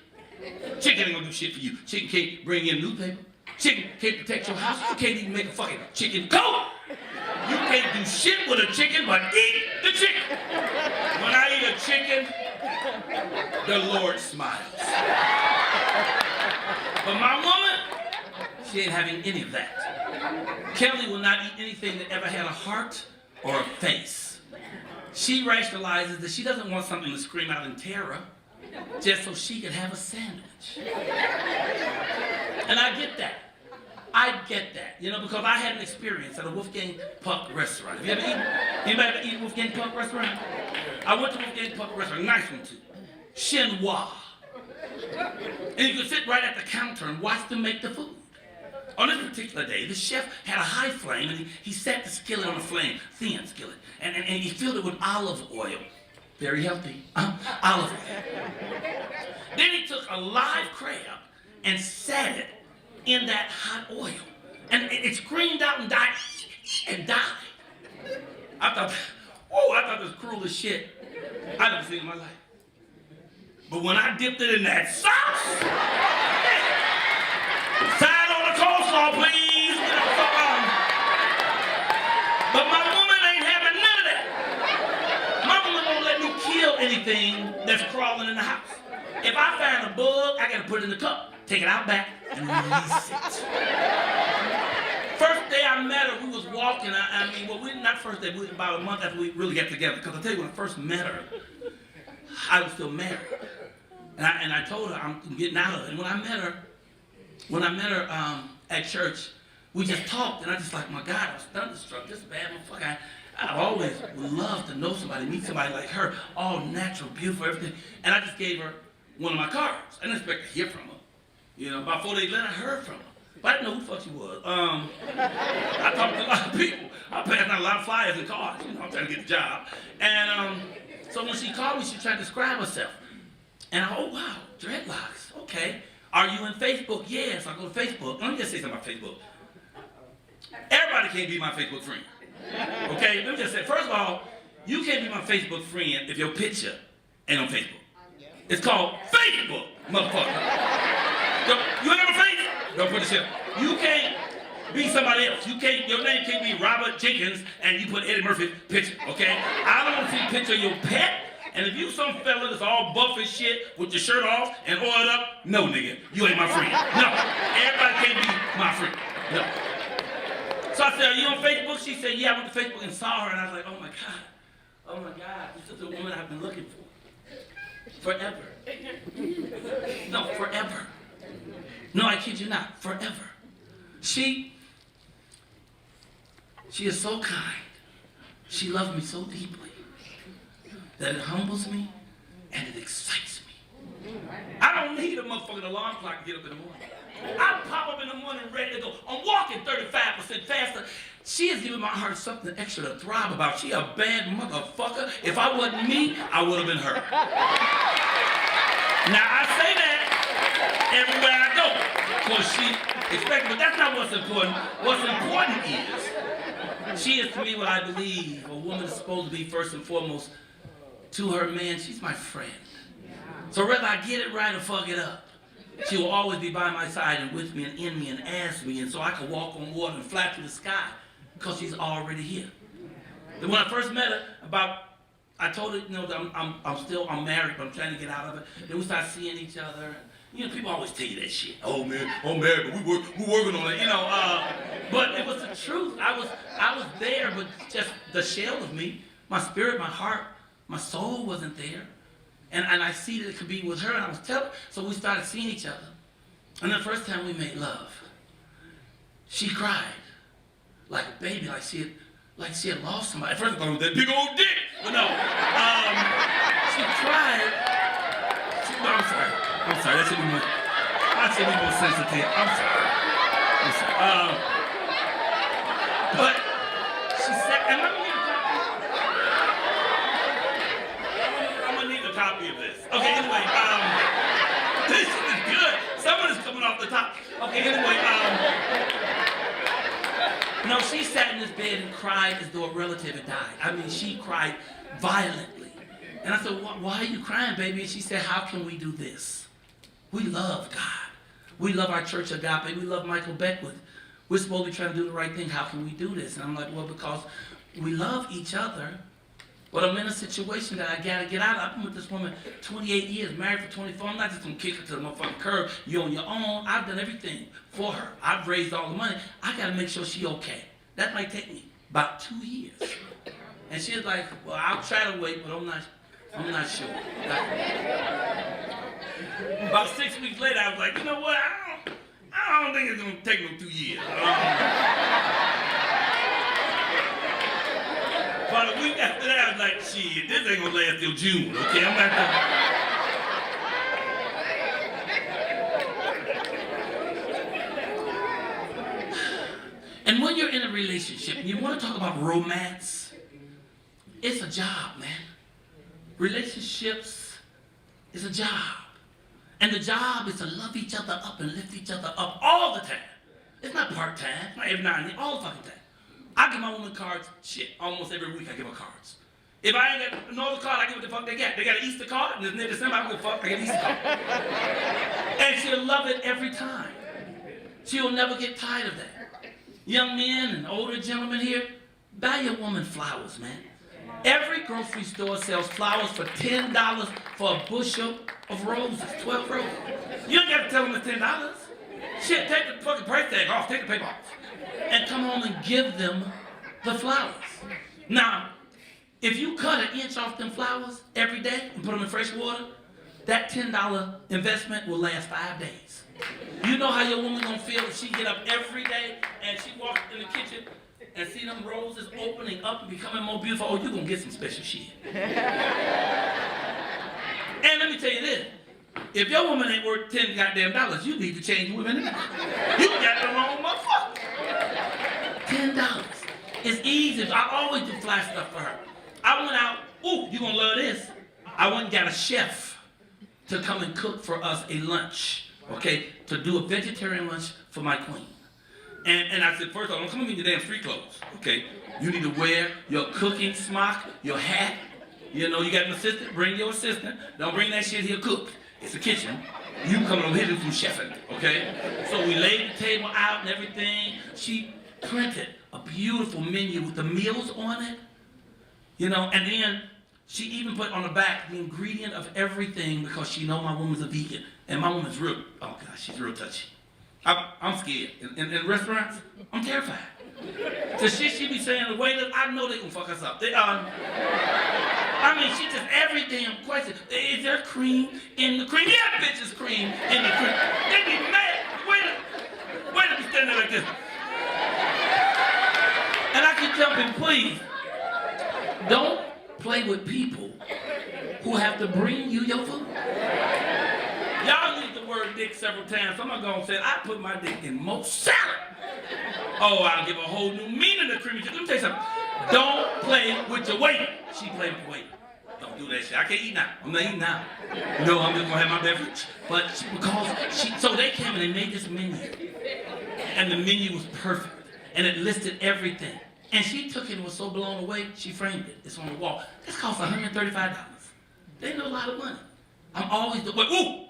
Chicken ain't gonna do shit for you. Chicken can't bring in newspaper. Chicken can't protect your house. You can't even make a fucking chicken coat. You can't do shit with a chicken but eat the chicken. When I eat a chicken, the Lord smiles. But my woman, she ain't having any of that. Kelly will not eat anything that ever had a heart or a face. She rationalizes that she doesn't want something to scream out in terror just so she can have a sandwich. And I get that. I get that, you know, because I had an experience at a Wolfgang Puck restaurant. Have you ever eaten? Anybody ever eat Wolfgang Puck restaurant? I went to Wolfgang Puck restaurant, nice one too. Chinois. And you could sit right at the counter and watch them make the food. On this particular day, the chef had a high flame and he set the skillet on the flame, thin skillet, and he filled it with olive oil. Very healthy, olive oil. Then he took a live crab and set it in that hot oil. And it screamed out and died. I thought this was cruel as shit. I've never seen it in my life. But when I dipped it in that sauce, side on the coleslaw, please. You know, but my woman ain't having none of that. My woman won't let me kill anything that's crawling in the house. If I find a bug, I gotta put it in the cup, take it out back, and release it. First day I met her, we was walking. Not first day, about a month after we really got together. Because I tell you, when I first met her, I was still married. And I told her I'm getting out of it. And when I met her at church, we just talked, and I just like, my God, I was thunderstruck. This bad motherfucker. I've always loved to know somebody, meet somebody like her, all natural, beautiful, everything. And I just gave her one of my cards. I didn't expect to hear from her. You know, about 4 days later, I heard from her. But I didn't know who the fuck she was. I talked to a lot of people. I passed out a lot of flyers and cards. You know, I'm trying to get the job. And so when she called me, she tried to describe herself. And I, oh wow, dreadlocks, okay. Are you in Facebook? Yes, I go to Facebook. Let me just say something about Facebook. Everybody can't be my Facebook friend. Okay, let me just say, first of all, you can't be my Facebook friend if your picture ain't on Facebook. It's called Facebook, motherfucker. You ain't have a face? Don't put the shit. You can't be somebody else. Your name can't be Robert Jenkins and you put Eddie Murphy's picture, okay? I don't want to see a picture of your pet. And if you some fella that's all buff as shit with your shirt off and oiled up, no nigga, you ain't my friend. No, everybody can't be my friend. No. So I said, are you on Facebook? She said, yeah, I went to Facebook and saw her. And I was like, oh my God, this is the woman I've been looking for. Forever. No, forever. No, I kid you not, forever. She is so kind. She loves me so deeply that it humbles me and it excites me. I don't need a motherfucking alarm clock to get up in the morning. I pop up in the morning ready to go. I'm walking 35% faster. She is giving my heart something extra to throb about. She a bad motherfucker. If I wasn't me, I would have been her. Now I say that everywhere I go, because she expects, but that's not what's important. What's important is, she is to me what I believe a woman is supposed to be first and foremost to her man. She's my friend. So whether I get it right or fuck it up, she will always be by my side and with me and in me and ask me, and so I can walk on water and fly through the sky because she's already here. Then when I first met her, I told her, you know, that I'm married, but I'm trying to get out of it. Then we started seeing each other. You know, people always tell you that shit. Oh man, I'm married, but we're working on it. You know, but it was the truth. I was there, but just the shell of me, my spirit, my heart, my soul wasn't there. And I see that it could be with her, and I was telling her. So we started seeing each other. And the first time we made love, she cried like a baby, like she had lost somebody. At first I thought it was that big old dick, but no. She cried. I'm sorry, that should be more sensitive. I'm sorry. But she said, and I'm gonna need a copy of this. Okay, anyway, this is good. Someone is coming off the top. Okay, anyway, no, she sat in this bed and cried as though a relative had died. I mean, she cried violently. And I said, why are you crying, baby? And she said, how can we do this? We love God. We love our church agape. We love Michael Beckwith. We're supposed to be trying to do the right thing. How can we do this? And I'm like, well, because we love each other, But I'm in a situation that I gotta get out of. I've been with this woman 28 years, married for 24. I'm not just gonna kick her to the motherfucking curb. You're on your own. I've done everything for her. I've raised all the money. I gotta make sure she's okay. That might take me about 2 years. And she's like, well, I'll try to wait, but I'm not sure. About 6 weeks later, I was like, you know what? I don't think it's gonna take no 2 years. About a week after that, I was like, shit, this ain't gonna last till June, okay? I'm not gonna... And when you're in a relationship, and you want to talk about romance, it's a job, man. Relationships is a job. And the job is to love each other up and lift each other up all the time. It's not part-time, not every now and then, all the fucking time. I give my woman cards, shit, almost every week I give her cards. If I ain't got no other card, I give what the fuck they got. They got an Easter card, and it's near December, I don't give a fuck, I get an Easter card. And she'll love it every time. She'll never get tired of that. Young men and older gentlemen here, buy your woman flowers, man. Every grocery store sells flowers for $10 for a bushel of roses, 12 roses. You don't got to tell them it's $10. Shit, take the fucking price tag off, take the paper off. And come home and give them the flowers. Now, if you cut an inch off them flowers every day and put them in fresh water, that $10 investment will last 5 days. You know how your woman gonna feel if she get up every day and she walks in the kitchen and see them roses opening up and becoming more beautiful? Oh, you're gonna get some special shit. And let me tell you this. If your woman ain't worth $10 goddamn, you need to change women. You got the wrong motherfucker. $10. It's easy. I always do fly stuff for her. I went out, ooh, you gonna love this. I went and got a chef to come and cook for us a lunch, okay? To do a vegetarian lunch for my queen. And I said, first of all, don't come with me in your damn street clothes, okay? You need to wear your cooking smock, your hat. You know, you got an assistant, bring your assistant. Don't bring that shit here cooked. It's a kitchen. You come over here to do some chefing, okay? So we laid the table out and everything. She printed a beautiful menu with the meals on it, you know, and then she even put on the back the ingredient of everything because she know my woman's a vegan. And my woman's real, oh gosh, she's real touchy. I'm scared. In restaurants, I'm terrified. The shit she be saying, the waiters, I know they gonna fuck us up. I mean, she just every damn question. Is there cream in the cream? Yeah, bitch, is cream in the cream. They be mad. Waiter be standing there like this. And I keep telling people, please, don't play with people who have to bring you your food. Y'all used the word dick several times. Some are gonna say, I put my dick in most salad. Oh, I'll give a whole new meaning to creamy chicken. Let me tell you something. Don't play with your waiter. She played with the waiter. Don't do that shit. I can't eat now. I'm not eating now. No, I'm just gonna have my beverage. But so they came and they made this menu. And the menu was perfect. And it listed everything. And she took it and was so blown away, she framed it. It's on the wall. This cost $135. They know a lot of money. I'm always ooh!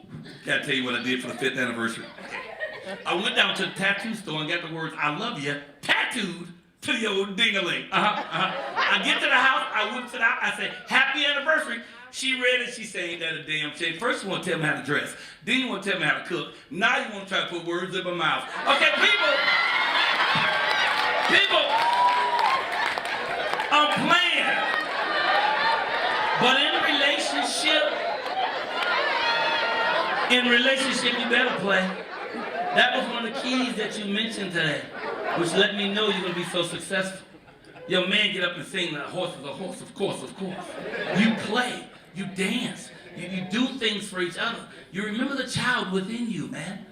Gotta tell you what I did for the 5th anniversary. I went down to the tattoo store and got the words, I love you, tattooed to the old ding-a-ling. I get to the house, I whipped it out, I say, happy anniversary. She read it, she said, ain't that a damn shame. First you want to tell me how to dress, then you want to tell me how to cook, now you want to try to put words in my mouth. Okay, people, I'm playing. But in relationship, you better play. That was one of the keys that you mentioned today, which let me know you're going to be so successful. Your man get up and sing, a horse is a horse, of course. You play, you dance, you do things for each other. You remember the child within you, man.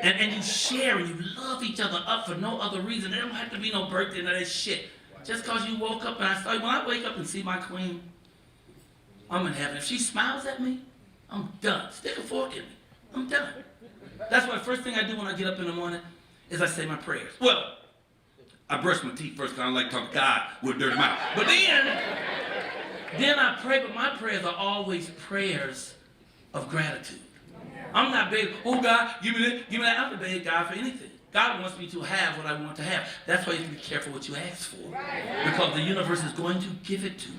And you share and you love each other up for no other reason. There don't have to be no birthday and that shit. Just because you woke up and when I wake up and see my queen, I'm in heaven. If she smiles at me, I'm done. Stick a fork in me. I'm done. That's why the first thing I do when I get up in the morning is I say my prayers. Well, I brush my teeth first because I don't like to talk to God with a dirty mouth. But then I pray, but my prayers are always prayers of gratitude. I'm not begging, oh God, give me that. I'm not begging God for anything. God wants me to have what I want to have. That's why you have to be careful what you ask for. Because the universe is going to give it to you.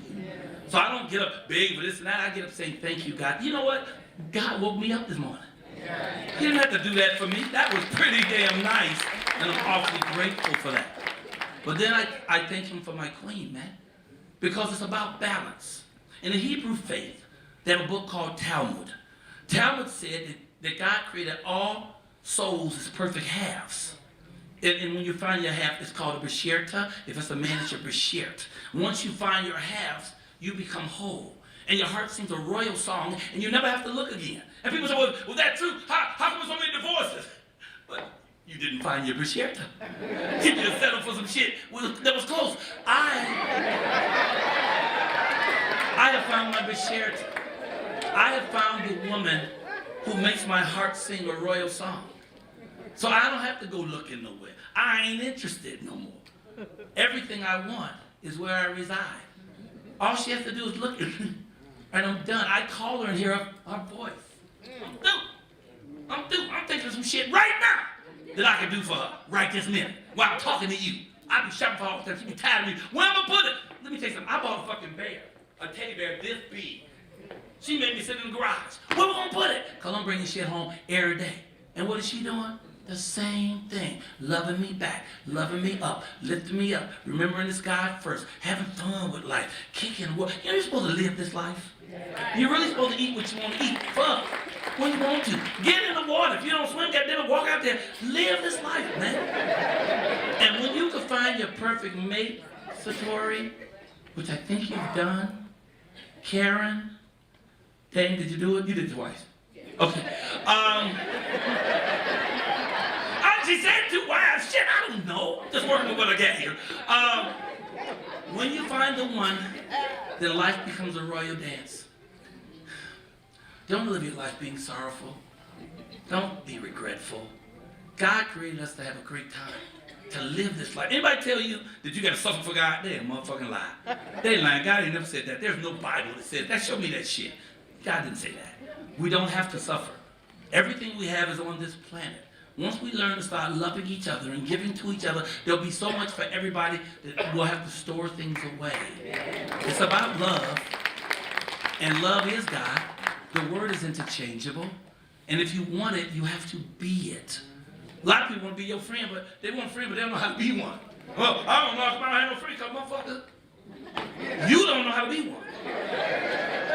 So I don't get up begging for this and that. I get up saying, thank you, God. You know what? God woke me up this morning. He didn't have to do that for me. That was pretty damn nice, and I'm awfully grateful for that. But then I thank him for my queen, man, because it's about balance. In the Hebrew faith, they have a book called Talmud. Talmud said that God created all souls as perfect halves. And when you find your half, it's called a beshirta. If it's a man, it's your beshirt. Once you find your halves, you become whole. And your heart sings a royal song, and you never have to look again. And people say, well, was that true? How come so many divorces? But you didn't find your beshirta. You just settled for some shit that was close. I have found my beshirta. I have found the woman who makes my heart sing a royal song. So I don't have to go looking nowhere. I ain't interested no more. Everything I want is where I reside. All she has to do is look at me, and I'm done. I call her and hear her voice. I'm through. I'm thinking of some shit right now that I can do for her right this minute while I'm talking to you. I be shopping for her all the time. She be tired of me. Where am I gonna put it? Let me tell you something. I bought a fucking bear, a teddy bear this big. She made me sit in the garage. Where we gonna put it? Cause I'm bringing shit home every day. And what is she doing? The same thing. Loving me back, loving me up, lifting me up, remembering this God first, having fun with life, kicking what. You're supposed to live this life. You're really supposed to eat what you want to eat. Fuck. When you want to. Get in the water. If you don't swim, goddamn, walk out there. Live this life, man. And when you can find your perfect mate, Satori, which I think you've done, Karen, Dang, did you do it? You did it twice. Okay. She said 2 wives. Shit, I don't know. I'm just working with what I got here. When you find the one, then life becomes a royal dance. Don't live your life being sorrowful. Don't be regretful. God created us to have a great time, to live this life. Anybody tell you that you got to suffer for God? They a motherfucking lie. They lying. God ain't never said that. There's no Bible that says that. Show me that shit. God didn't say that. We don't have to suffer. Everything we have is on this planet. Once we learn to start loving each other and giving to each other, there'll be so much for everybody that we'll have to store things away. It's about love, and love is God. The word is interchangeable, and if you want it, you have to be it. A lot of people want to be your friend, but they want a friend, but they don't know how to be one. Well, I don't know if I don't have no friend, because motherfucker, you don't know how to be one.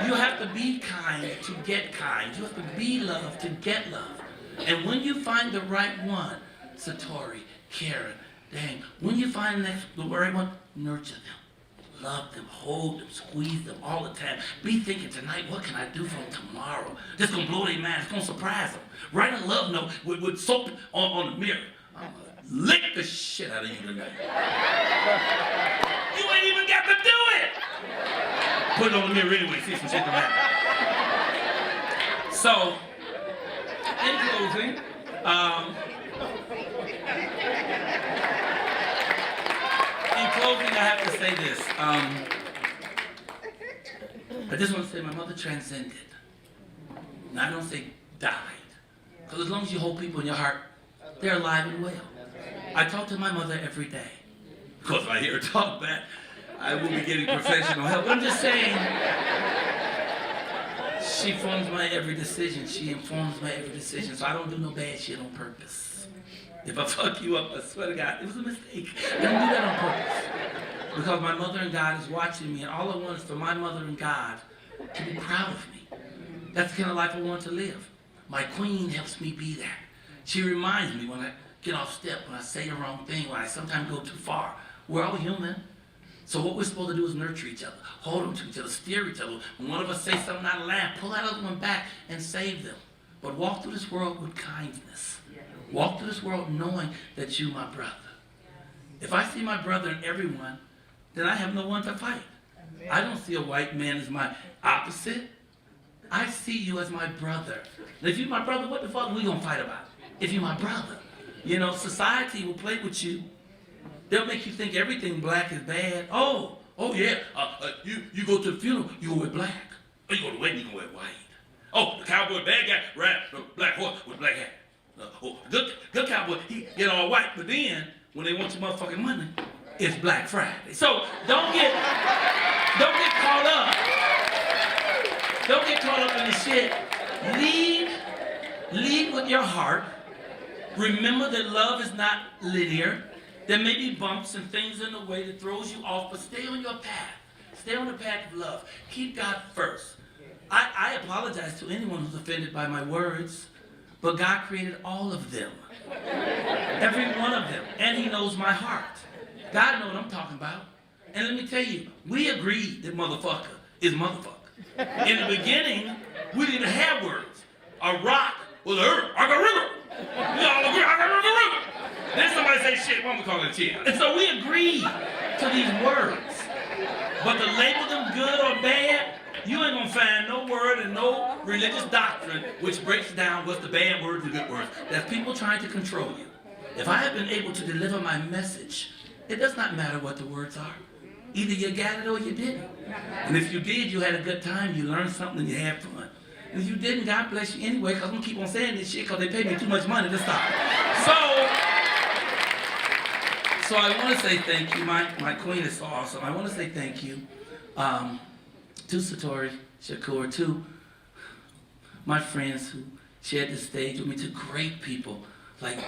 You have to be kind to get kind. You have to be love to get love. And when you find the right one, Satori, Karen, Dang, when you find the right one, nurture them. Love them, hold them, squeeze them all the time. Be thinking tonight, what can I do for them tomorrow? This gonna blow their mind, it's gonna surprise them. Write a love note with soap on the mirror. I'm gonna lick the shit out of you tonight. You ain't even got to do it! Put it on the mirror anyway, see some shit come out. So, in closing, I have to say this. I just want to say my mother transcended. And I don't say died. Because as long as you hold people in your heart, they're alive and well. I talk to my mother every day. Because if I hear her talk back, I will be getting professional help. But I'm just saying, she forms my every decision. She informs my every decision. So I don't do no bad shit on purpose. If I fuck you up, I swear to God, it was a mistake. I don't do that on purpose. Because my mother and God is watching me, and all I want is for my mother and God to be proud of me. That's the kind of life I want to live. My queen helps me be that. She reminds me when I get off step, when I say the wrong thing, when I sometimes go too far. We're all human. So what we're supposed to do is nurture each other, hold them to each other, steer each other. When one of us say something out of line, pull that other one back and save them. But walk through this world with kindness. Walk through this world knowing that you're my brother. If I see my brother in everyone, then I have no one to fight. I don't see a white man as my opposite. I see you as my brother. And if you're my brother, what the fuck are we gonna fight about? If you're my brother. You know, society will play with you. They'll make you think everything black is bad. Oh yeah, you go to the funeral, you go with black. Oh, you go to the wedding, you go with white. Oh, the cowboy, bad guy, ride the black horse with black hat. Good cowboy, he get all white, but then, when they want your motherfucking money, it's Black Friday. So don't get caught up. Don't get caught up in the shit. Lead with your heart. Remember that love is not linear. There may be bumps and things in the way that throws you off, but stay on your path. Stay on the path of love. Keep God first. I apologize to anyone who's offended by my words, but God created all of them. Every one of them. And he knows my heart. God knows what I'm talking about. And let me tell you, we agreed that motherfucker is motherfucker. In the beginning, we didn't have words. A rock was a river. I got river. We all agree, I got river. Then somebody say shit, why don't we call it a chill? And so we agreed to these words. But to label them good or bad, you ain't gonna find no word and no religious doctrine which breaks down what's the bad words and good words. That's people trying to control you. If I have been able to deliver my message, it does not matter what the words are. Either you got it or you didn't. And if you did, you had a good time, you learned something, and you had fun. And if you didn't, God bless you anyway, because I'm gonna keep on saying this shit because they pay me too much money to stop. So I want to say thank you. My queen is so awesome. I want to say thank you to Satori Shakur, to my friends who shared the stage with me, to great people like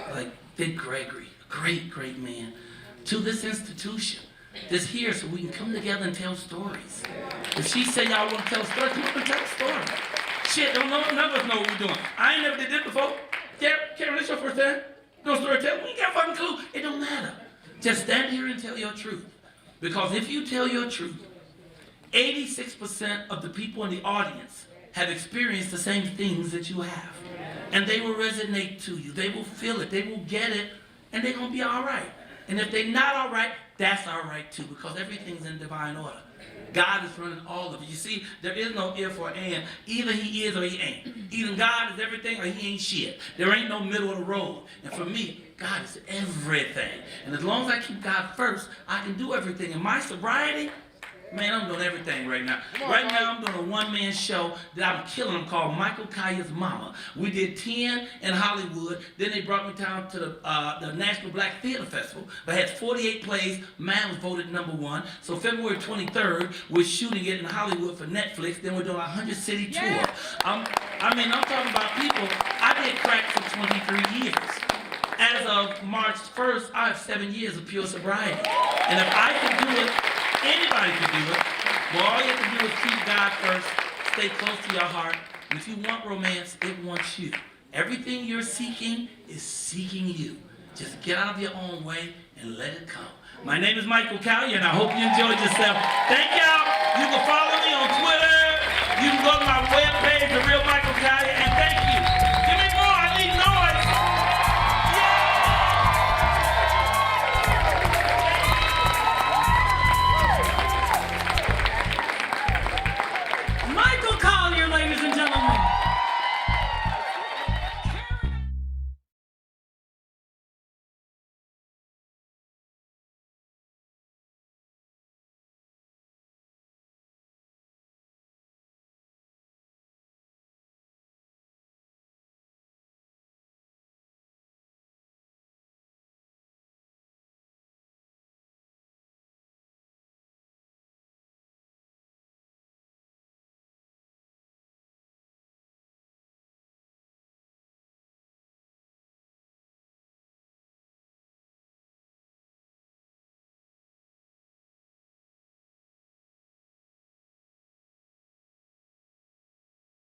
Dick Gregory, a great man, to this institution that's here so we can come together and tell stories. If she say y'all want to tell a story, come up and tell a story. Shit, none of us know what we're doing. I ain't never did this before. Karen, this your first time? No storyteller? We ain't got a fucking clue. It don't matter. Just stand here and tell your truth. Because if you tell your truth, 86% of the people in the audience have experienced the same things that you have. And they will resonate to you. They will feel it. They will get it. And they're going to be all right. And if they're not all right, that's all right too. Because everything's in divine order. God is running all of it. You see, there is no if or and. Either he is or he ain't. Either God is everything or he ain't shit. There ain't no middle of the road. And for me, God is everything. And as long as I keep God first, I can do everything. In my sobriety, man, I'm doing everything right now. Right now, I'm doing a one-man show that I'm killing. I'm called Michael Colyar's Mama. We did 10 in Hollywood. Then they brought me down to the National Black Theater Festival. I had 48 plays. Mine was voted #1. So February 23rd, we're shooting it in Hollywood for Netflix. Then we're doing a 100-city tour. Yeah. I'm talking about people. I did crack for 23 years. As of March 1st, I have 7 years of pure sobriety. And if I can do it, anybody can do it. Well, all you have to do is keep God first, stay close to your heart, and if you want romance, it wants you. Everything you're seeking is seeking you. Just get out of your own way and let it come. My name is Michael Colyar, and I hope you enjoyed yourself. Thank y'all. You can follow me on Twitter. You can go to my webpage, The Real Michael Colyar, and